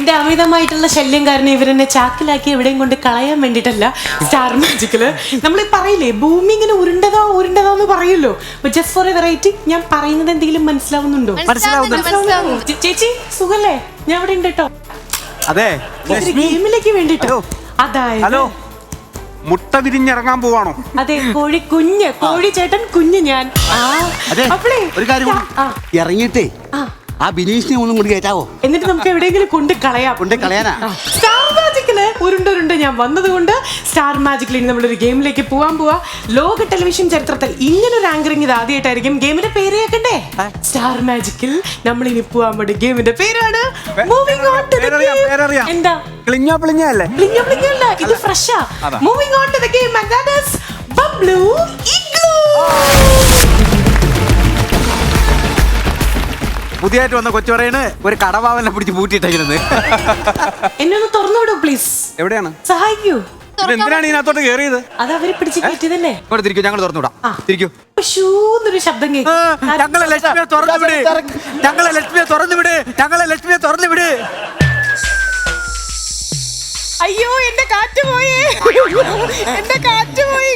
എന്റെ അമിതമായിട്ടുള്ള ശല്യം കാരണം ഇവരെന്നെ ചാക്കിലാക്കി എവിടെയും കൊണ്ട് കളയാൻ വേണ്ടിട്ടല്ല. സ്റ്റാർ മാജിക്കില് നമ്മൾ പറയില്ലേ ഭൂമി ഇങ്ങനെ ഉരുണ്ടതോ എന്ന് പറയല്ലോ. ജസ്റ്റ് ഫോർ എ വെറൈറ്റി ഞാൻ പറയുന്നത് എന്തെങ്കിലും മനസ്സിലാവുന്നുണ്ടോ? ചേച്ചി സുഖല്ലേ? ഞാൻ ഇവിടെ ഉണ്ട് കേട്ടോ. അതെ, ഗെയിമിലേക്ക് വേണ്ടിട്ടോ. അതായത് മുട്ട വിരിഞ്ഞിറങ്ങാൻ പോവാണോ? അതെ, കോഴി ചേട്ടൻ കുഞ്ഞ് ഞാൻ. അപ്പളേ ഒരു കാര്യം ഇറങ്ങിയിട്ടേ ആ ബിനീഷിനെ ഒന്നും കൂടി കേറ്റാവോ? എന്നിട്ട് നമുക്ക് എവിടെയെങ്കിലും കൊണ്ട് കളയാനാ. സ്റ്റാർ മാജിക്കില് ഉരുണ്ട് ഞാൻ വന്നതുകൊണ്ട് സ്റ്റാർ മാജിക്കിൽ ഇനി നമ്മളൊരു ഗെയിമിലേക്ക് പോവാ. ലോക ടെലിവിഷൻ ചരിത്രത്തിൽ ഇങ്ങനൊരു ആങ്കറിംഗ് ഇത് ആദ്യമായിട്ടായിരിക്കും. ഗെയിമിന്റെ പേര് കേൾക്കണ്ടേ? സ്റ്റാർ മാജിക്കിൽ നമ്മൾ ഇനി പോവാൻ വേണ്ടി ഗെയിമിന്റെ പേരാണ് moving on to the game. എന്താ പ്ലിഞ്ഞ അല്ലേ? പ്ലിഞ്ഞ ഇത് ഫ്രഷാ. Moving on to the game and that is bubble igloo. പുതിയായിട്ട് വന്ന കൊച്ചു പറയണ് ഒരു കടവാവലിനെ പിടിച്ച് പൂട്ടിയിട്ടേക്കുന്നത്. എന്നെ ഒന്ന് തുറന്നു വിടൂ പ്ലീസ്. എവിടെയാണ്? സഹായിക്കൂ. എന്തിനാണ് ഇതിനകത്തോട്ട് കയറിയത്? അത് അവര് പിടിച്ച് കയറ്റിയതല്ലേ. ഇവിടെ തിരിക്കൂ, ഞങ്ങൾ തുറന്നുവിടാം. തിരിക്കൂ. ഷൂന്നൊരു ശബ്ദം കേൾക്കും. ഞങ്ങളെ ലക്ഷ്മിയെ തുറന്നു വിട്. അയ്യോ എന്റെ കാറ്റ് പോയി.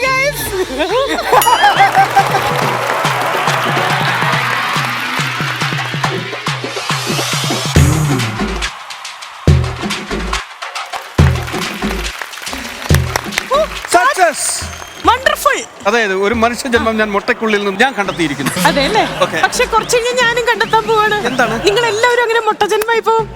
ഗൈസ്. വണ്ടർഫുൾ. അതായത് ഒരു മനുഷ്യ ജന്മം ഞാൻ മുട്ടയ്ക്കുള്ളിൽ നിന്നും ഞാൻ കണ്ടെത്തിയിരിക്കുന്നു. അതെ അല്ലേ? പക്ഷെ കുറച്ച് കഴിഞ്ഞാൽ ഞാനും കണ്ടെത്താൻ പോവാണ്. എന്താണ്? നിങ്ങൾ എല്ലാവരും അങ്ങനെ മുട്ട ജന്മമായി പോവും.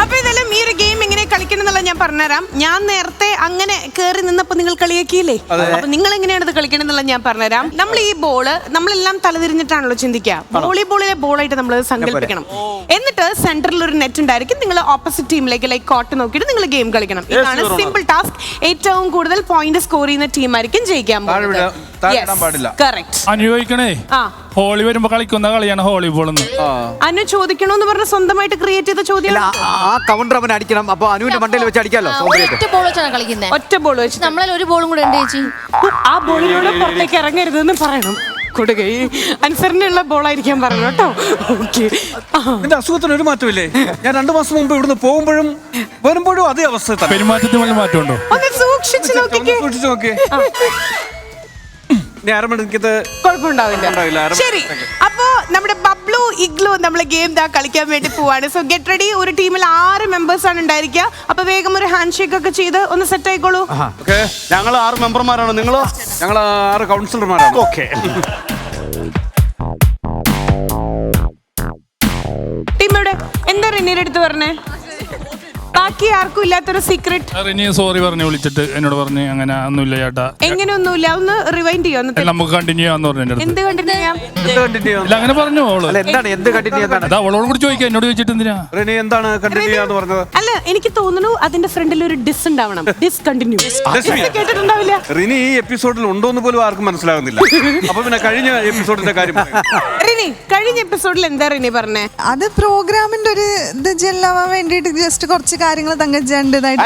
അപ്പൊ ഇതെല്ലാം ഈ ഒരു ഗെയിം എങ്ങനെ കളിക്കണം എന്നുള്ള ഞാൻ പറഞ്ഞുതരാം. ഞാൻ നേരത്തെ അങ്ങനെ കേറി നിന്നപ്പോ നിങ്ങൾ കളിയാക്കിയില്ലേ? അപ്പൊ നിങ്ങൾ എങ്ങനെയാണ് ഇത് കളിക്കണം എന്നുള്ള ഞാൻ പറഞ്ഞുതരാം. നമ്മൾ ഈ ബോള് നമ്മളെല്ലാം തലതിരിഞ്ഞിട്ടാണല്ലോ ചിന്തിക്കുക. വോളിബോളിലെ ബോളായിട്ട് നമ്മൾ സങ്കല്പിക്കണം. എന്നിട്ട് സെന്ററിൽ ഒരു നെറ്റ് ഉണ്ടായിരിക്കും. നിങ്ങൾ ഓപ്പോസിറ്റ് ടീമിലേക്ക് ലൈക്ക് കോട്ട് നോക്കിയിട്ട് നിങ്ങൾ ഗെയിം കളിക്കണം. ഇതാണ് സിമ്പിൾ ടാസ്ക്. ഏറ്റവും കൂടുതൽ പോയിന്റ് സ്കോർ ചെയ്യുന്ന ടീമായിരിക്കും ജയിക്കാൻ പോകുന്നത്. അനുഭവിക്കണേ. ഹോളി വരുമ്പോ കളിക്കുന്ന കളിയാണ് ഹോളിബോൾ. അനു ചോദിക്കണോന്ന് പറഞ്ഞ സ്വന്തമായിട്ട് ക്രിയേറ്റ് ചെയ്ത ചോദ്യം. ആ കൗണ്ടർ അവൻ അടിക്കണം. അപ്പൊ അനുവിന്റെ മണ്ടയിൽ വെച്ച് അടിക്കാലോ. ഒറ്റ ബോൾ വെച്ച് നമ്മളെ ഒരു ബോളും കൂടെ ഉണ്ട് ചേച്ചി. ആ ബോളിലൂടെ പുറത്തേക്ക് ഇറങ്ങരുതെന്ന് പറയണം. കൊടുകൈ അനുസരണയുള്ള ബോളായിരിക്കാൻ പറഞ്ഞു കേട്ടോ. ഓക്കെ. എന്റെ അസുഖത്തിന് ഒരു മാറ്റമില്ലേ? ഞാൻ 2 മാസം മുമ്പ് ഇവിടുന്ന് പോകുമ്പോഴും വരുമ്പോഴും അതേ അവസ്ഥ. പെരുമാറ്റത്തിന് വല്ല മാറ്റമുണ്ടോ? ഒന്ന് സൂക്ഷിച്ചു നോക്കിയേ. കുഴപ്പമുണ്ടാവില്ല. ശരി, അപ്പോ നമ്മുടെ ബബ്ലു ഇഗ്ലൂ നമ്മളെ ഗെയിം കളിക്കാൻ വേണ്ടി പോവാണ്. So get ready. ഒരു ടീമിൽ 6 മെമ്പേഴ്സ് ആണ് ഉണ്ടായിരിക്കുക. അപ്പൊ വേഗം ഒരു ഹാൻഡ് ഷേക്ക് ഒക്കെ ചെയ്ത് ഒന്ന് സെറ്റ് ആയിക്കോളൂ. ഞങ്ങൾ 6 മെമ്പർമാരാണ്. നിങ്ങളോ? ഞങ്ങൾ 6 കൗൺസിലർമാരാണ്. ഓക്കെ. ടീം എവിടെ? എന്താ റിനീയുടെ അടുത്ത് പറഞ്ഞേ? ബാക്കി ആർക്കും ഇല്ലാത്തൊരു സീക്രട്ട്. സോറി പറഞ്ഞു വിളിച്ചിട്ട് എന്നോട് പറഞ്ഞു അങ്ങനെ ഒന്നുമില്ല ചേട്ടാ. എങ്ങനെ ഒന്നുമില്ല? ഒന്ന് റിവൈൻഡ് ചെയ്യോ? നമുക്ക് കണ്ടിന്യൂ ചെയ്യാന്ന് പറഞ്ഞു. എന്ത് കണ്ടിന്യൂ ചെയ്യാം? അങ്ങനെ പറഞ്ഞു അവള്. എന്താണ് എന്ത് കണ്ടിന്യൂ? അവളോട് കൂടി ചോദിക്കാം. എന്നോട് ചോദിച്ചിട്ട് എന്തിനാ? എന്താണ് കണ്ടിന്യൂ ചെയ്യാന്ന് പറഞ്ഞത്? അല്ല, എനിക്ക് തോന്നുന്നു അതിന്റെ ഫ്രണ്ടിൽ ഒരു ഡിസ് ഉണ്ടാവണം. ഡിസ്കണ്ടിന്യൂ കേട്ടിട്ടുണ്ടാവില്ല. റിനി ഈ എപ്പിസോഡിൽ ഉണ്ടോന്ന് പോലും ആർക്കും മനസ്സിലാകുന്നില്ല. അപ്പൊ പിന്നെ കഴിഞ്ഞ എപ്പിസോഡിന്റെ കാര്യം റിനി, കഴിഞ്ഞ എപ്പിസോഡിൽ എന്താ റിനി പറഞ്ഞേ? അത് പ്രോഗ്രാമിന്റെ ഒരു ഇത് ജെല്ലാവാൻ വേണ്ടിട്ട് ജസ്റ്റ് കുറച്ച് കാര്യങ്ങൾ തങ്കച്ചേണ്ടതായിട്ട്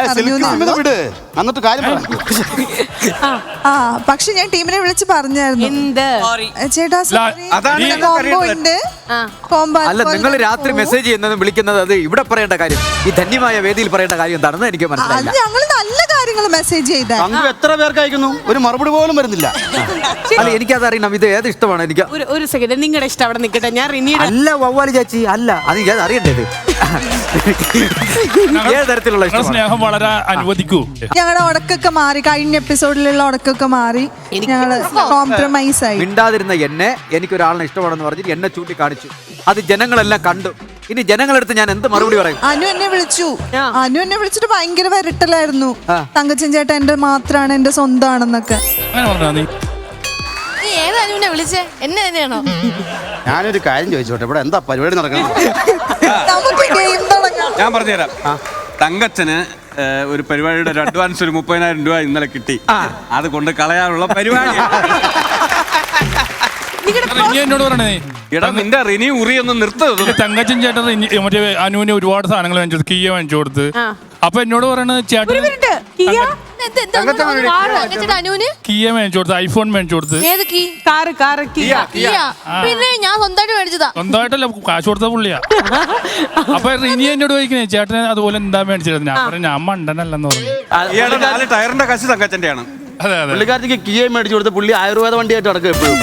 പക്ഷെ ഞാൻ ടീമിനെ വിളിച്ച് പറഞ്ഞായിരുന്നു. ചേട്ടാ കോംബോ ഉണ്ട്. അല്ല, നിങ്ങൾ രാത്രി മെസ്സേജ് ചെയ്യുന്നതും വിളിക്കുന്നത് അത് ഇവിടെ പറയേണ്ട കാര്യം, ഈ ധന്യമായ വേദിയിൽ പറയേണ്ട കാര്യം എന്താണെന്ന് എനിക്ക് മനസ്സിലായില്ല. ഞങ്ങൾ നല്ല കാര്യങ്ങൾ മെസ്സേജ് ചെയ്താൽ എത്ര പേർക്ക് അയക്കുന്നു, ഒരു മറുപടി പോലും വരുന്നില്ല. അല്ല, എനിക്കത് അറിയണം. ഇത് ഏത് ഇഷ്ടമാണ്? എനിക്ക് ഒരു സെക്കൻഡ്, നിങ്ങളുടെ ഇഷ്ടം അവിടെ നിൽക്കട്ടെ. ഞാൻ റിനിയുടെ അല്ല വവ്വാലി ചാച്ചി അല്ല, അത് ഞാൻ അറിയണ്ടത്. ഏത് തരത്തിലുള്ള സ്നേഹം വളരെ അനുവദിക്കൂ. ഞങ്ങളുടെ ഉടക്കൊക്കെ മാറി. കഴിഞ്ഞ എപ്പിസോഡിലുള്ള ഉടക്കൊക്കെ മാറി. ഞങ്ങള് കോംപ്രമൈസ് ആയി. മിണ്ടാതിരുന്ന എന്നെ എനിക്കൊരാളിനെ ഇഷ്ടമാണെന്ന് പറഞ്ഞിട്ട് എന്നെ ചൂണ്ടിക്കാണിച്ചു. അത് ജനങ്ങളെല്ലാം കണ്ടു. ഇനി ജനങ്ങളെടുത്ത് ഞാൻ എന്ത് മറുപടി പറയും? അനു എന്നെ വിളിച്ചിട്ട് ഭയങ്കര വരട്ടലായിരുന്നു. തങ്കച്ചൻ ചേട്ടാ എന്റെ മാത്രാണ്, എന്റെ സ്വന്തമാണെന്നൊക്കെ. ഞാനൊരു കാര്യം ചോദിച്ചോട്ടെ, ഇവിടെ എന്താ പരിപാടി നടക്കുന്നത്? ഞാൻ പറഞ്ഞുതരാം. തങ്കച്ചന് ഒരു പരിപാടിയുടെ ഒരു അഡ്വാൻസ് ഒരു 30,000 രൂപ ഇന്നലെ കിട്ടി. അത് കൊണ്ട് കളയാനുള്ള പരിപാടി. എന്നോട് പറയണേ, നിന്റെ റിനി ഉറി ഒന്ന് നിർത്തത്. തങ്കച്ചൻ ചേട്ടൻ മറ്റേ അനുവിന് ഒരുപാട് സാധനങ്ങൾ വാങ്ങിച്ചു കൊടുത്ത്, കിയ വാങ്ങിച്ചു കൊടുത്ത്. അപ്പൊ എന്നോട് പറയണത് ചേട്ടൻ അനുവിന് കിയ മേടിച്ചു കൊടുത്ത്, ഐഫോൺ മേടിച്ചു കൊടുത്ത്. ഏത് കീ? കാറ് പിന്നെ ഞാൻ സ്വന്തമായിട്ട് മേടിച്ചതാ. സ്വന്തമായിട്ടല്ല, കാശ് കൊടുത്ത പുള്ളിയാ. അപ്പൊ റിനി എന്നോട് ചോദിക്കുന്നേ ചേട്ടന് അതുപോലെ എന്താ മേടിച്ചത്? ഞാൻ പറഞ്ഞു ഞാൻ മണ്ടനല്ലെന്ന് പറഞ്ഞു. ഇയാള് 4 ടയറിന്റെ കാശ് തങ്കച്ചന്റെയാണ്. അതെ അതെ. പുള്ളിക്കാരത്തേക്ക് കിയ മേടിച്ചു കൊടുത്ത് പുള്ളി ആയുർവേദ വണ്ടിയായിട്ട് നടക്കും എപ്പോഴും.